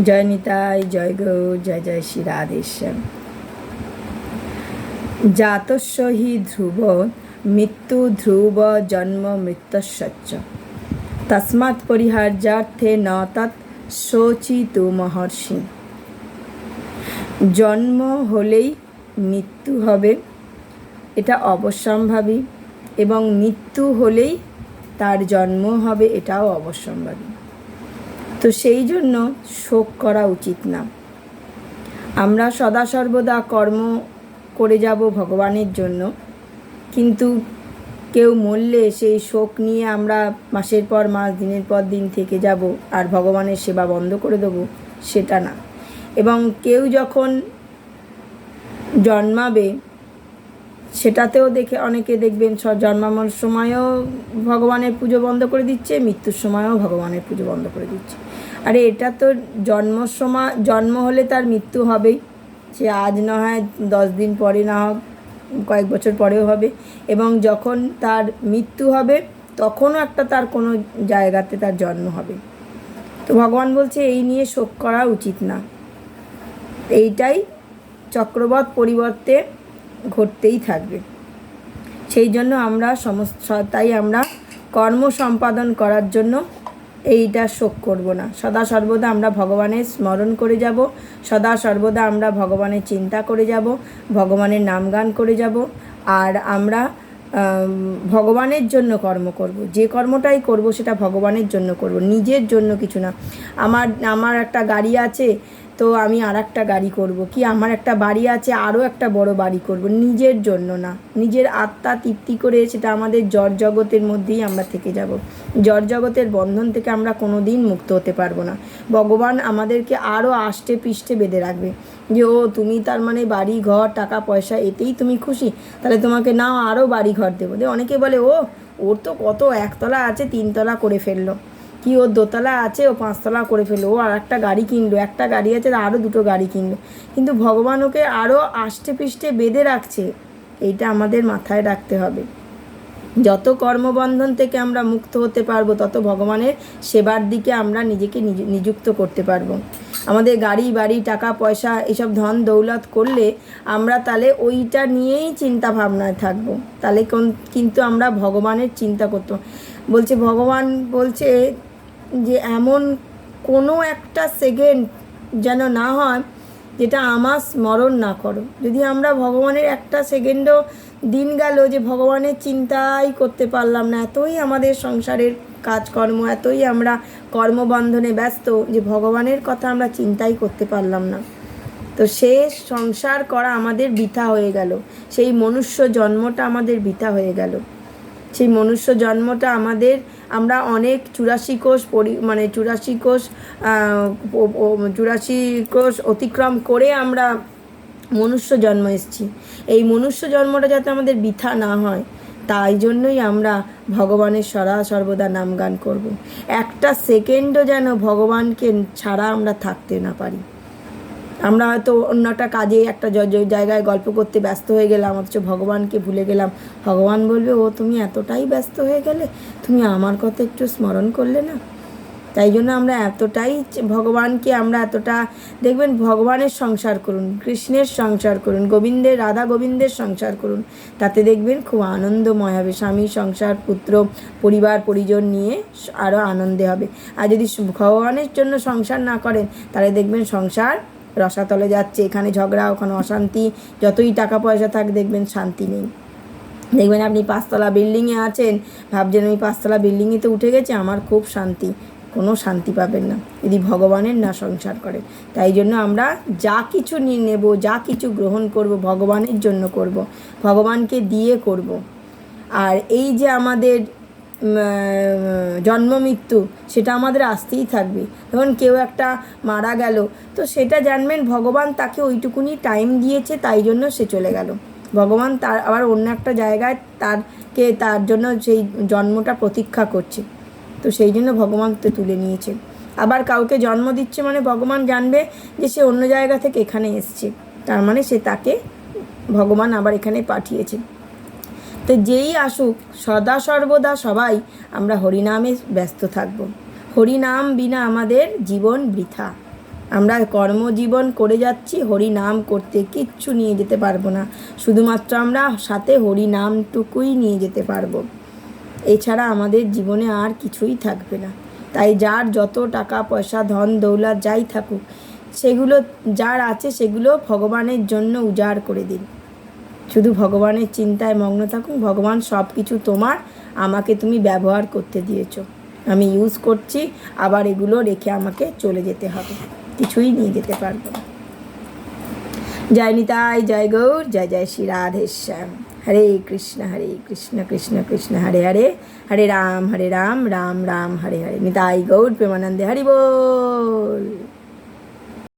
জয় নিতাই, জয় গৌর, জয় জয় শ্রী রাধেশ্যাম। জাতস্য হি ধ্রুব মৃত্যু ধ্রুব জন্ম মৃত্যুশ্চ তস্মাৎ পরিহার্যার্থে ন তৎ শোচিতু মহর্ষি। জন্ম হলেই মৃত্যু হবে, এটা অবশ্যম্ভাবী, এবং মৃত্যু হলেই তার জন্ম হবে, এটাও অবশ্যম্ভাবী। তো সেই জন্য শোক করা উচিত না। আমরা সদা সর্বদা কর্ম করে যাব ভগবানের জন্য, কিন্তু কেউ মরলে সেই শোক নিয়ে আমরা মাসের পর মাস, দিনের পর দিন থেকে যাব আর ভগবানের সেবা বন্ধ করে দেবো, সেটা না। এবং কেউ যখন জন্মাবে সেটাতেও দেখে অনেকে দেখবেন জন্মানোর সময়ও ভগবানের পুজো বন্ধ করে দিচ্ছে, মৃত্যুর সময়ও ভগবানের পুজো বন্ধ করে দিচ্ছে। আরে এটা তো জন্ম হলে তার মৃত্যু হবেই, সে আজ না হয় 10 দিন পরে, না হোক কয়েক বছর পরেও হবে। এবং যখন তার মৃত্যু হবে তখনও একটা তার কোনো জায়গাতে তার জন্ম হবে। তো ভগবান বলছে এই নিয়ে শোক করা উচিত না। এইটাই চক্রবৎ পরিবর্তে ঘটতেই থাকবে। সেই জন্য আমরা তাই আমরা কর্ম সম্পাদন করার জন্য এইটা শোক করব না। সদা সর্বদা আমরা ভগবানের স্মরণ করে যাব, সদা সর্বদা আমরা ভগবানের চিন্তা করে যাব, ভগবানের নামগান করে যাব। আর আমরা ভগবানের জন্য কর্ম করব। যে কর্মটাই করব সেটা ভগবানের জন্য করব, নিজের জন্য কিছু না। আমার একটা গাড়ি আছে, তো আমি আর একটা গাড়ি করব, কি আমার একটা বাড়ি আছে, আরও একটা বড় বাড়ি করব, নিজের জন্য না। নিজের আত্মা তৃপ্তি করে সেটা আমাদের জড় জগতের মধ্যেই আমরা থেকে যাব। জড় জগতের বন্ধন থেকে আমরা কোনো দিন মুক্ত হতে পারবো না। ভগবান আমাদেরকে আরও আষ্টে পৃষ্ঠে বেঁধে রাখবে, যে ও তুমি তার মানে বাড়ি ঘর টাকা পয়সা এতেই তুমি খুশি, তাহলে তোমাকে নাও আরও বাড়ি ঘর দেবো। অনেকে বলে ওর তো কত একতলা আছে 3 তলা করে ফেললো, কি ওর 2তলা আছে ও 5তলা করে ফেললো, ও আর একটা গাড়ি কিনলো, একটা গাড়ি আছে আরও 2টো গাড়ি কিনলো। কিন্তু ভগবান ওকে আরও আষ্টে পৃষ্ঠে বেঁধে রাখছে, এইটা আমাদের মাথায় রাখতে হবে। যত কর্মবন্ধন থেকে আমরা মুক্ত হতে পারবো, তত ভগবানের সেবার দিকে আমরা নিজেকে নিযুক্ত করতে পারবো। আমাদের গাড়ি বাড়ি টাকা পয়সা এসব ধন দৌলত করলে আমরা তাহলে ওইটা নিয়েই চিন্তা ভাবনায় থাকবো, তাহলে কিন্তু আমরা ভগবানের চিন্তা করতে বলছে। ভগবান বলছে যে এমন কোনো একটা সেকেন্ড যেন না হয় যেটা আমার স্মরণ না করো। যদি আমরা ভগবানের একটা সেকেন্ডও দিন গেল যে ভগবানের চিন্তাই করতে পারলাম না, এতই আমাদের সংসারের কাজকর্ম, এতই আমরা কর্মবন্ধনে ব্যস্ত যে ভগবানের কথা আমরা চিন্তাই করতে পারলাম না, তো শেষ সংসার করা আমাদের বৃথা হয়ে গেল। সেই মনুষ্য জন্মটা আমাদের বৃথা হয়ে গেল। সেই মনুষ্য জন্মটা আমরা অনেক 84 কোষ অতিক্রম করে আমরা মনুষ্য জন্ম এসেছি। এই মনুষ্য জন্মটা যাতে আমাদের বৃথা না হয়, তাই জন্যই আমরা ভগবানের সর্বদা নাম গান করব। একটা সেকেন্ডও যেন ভগবানকে ছাড়া আমরা থাকতে না পারি। আমরা হয়তো অন্য একটা কাজে একটা জায়গায় গল্প করতে ব্যস্ত হয়ে গেলাম, অথচ ভগবানকে ভুলে গেলাম। ভগবান বলবে তুমি এতটাই ব্যস্ত হয়ে গেলে, তুমি আমার কথা একটু স্মরণ করলে না। তাই জন্য আমরা এতটাই ভগবানকে আমরা এতটা দেখবেন, ভগবানের সংসার করুন, কৃষ্ণের সংসার করুন, রাধা গোবিন্দের সংসার করুন, তাতে দেখবেন খুব আনন্দময় হবে। স্বামী সংসার পুত্র পরিবার পরিজন নিয়ে আরও আনন্দে হবে। আর যদি ভগবানের জন্য সংসার না করেন, তাহলে দেখবেন সংসার রসাতলে যাচ্ছে, এখানে ঝগড়া ওখানে অশান্তি, যতই টাকা পয়সা থাক দেখবেন শান্তি নেই। দেখবেন আপনি 5তলা বিল্ডিংয়ে আছেন, ভাবছেন আমি 5তলা বিল্ডিংয়েতে উঠে গেছি, আমার খুব শান্তি, কোনো শান্তি পাবেন না যদি ভগবানের না সংসার করে। তাই জন্য আমরা যা কিছু নিয়ে নেব, যা কিছু গ্রহণ করব, ভগবানের জন্য করব, ভগবানকে দিয়ে করব। আর এই যে আমাদের জন্ম মৃত্যু, সেটা আমাদের আসতেই থাকবে। যখন কেউ একটা মারা গেল, তো সেটা জানবেন ভগবান তাকে ওইটুকুনি টাইম দিয়েছে, তাই জন্য সে চলে গেল। ভগবান তার আবার অন্য একটা জায়গায় তার জন্য সেই জন্মটা প্রতীক্ষা করছে, তো সেই জন্য ভগবান তো তুলে নিয়েছে। আবার কাউকে জন্ম দিচ্ছে মানে ভগবান জানবে যে সে অন্য জায়গা থেকে এখানে এসছে, তার মানে তাকে ভগবান আবার এখানে পাঠিয়েছে। তো যেই আসুক, সদা সর্বদা সবাই আমরা হরিনামে ব্যস্ত থাকব। হরিনাম বিনা আমাদের জীবন বৃথা। আমরা কর্মজীবন করে যাচ্ছি, হরি নাম করতে কিচ্ছু নিয়ে যেতে পারবো না, শুধুমাত্র আমরা সাথে হরি নামটুকুই নিয়ে যেতে পারবো। এছাড়া আমাদের জীবনে আর কিছুই থাকবে না। তাই যার যত টাকা পয়সা ধন দৌলত যাই থাকুক, সেগুলো যার আছে সেগুলো ভগবানের জন্য উজাড় করে দিন। শুধু ভগবানের চিন্তায় মগ্ন থাকুন। ভগবান সব কিছু তোমার, আমাকে তুমি ব্যবহার করতে দিয়েছো, আমি ইউজ করছি, আবার এগুলো রেখে আমাকে চলে যেতে হবে, কিছুই নিয়ে যেতে পারবো না। জয় নিতাই, জয় গৌর, জয় জয় শ্রী রাধেশ্যাম। হরে কৃষ্ণ কৃষ্ণ কৃষ্ণ হরে হরে, হরে রাম রাম রাম হরে হরে। নিতাই গৌর প্রেমানন্দে, হরি বল।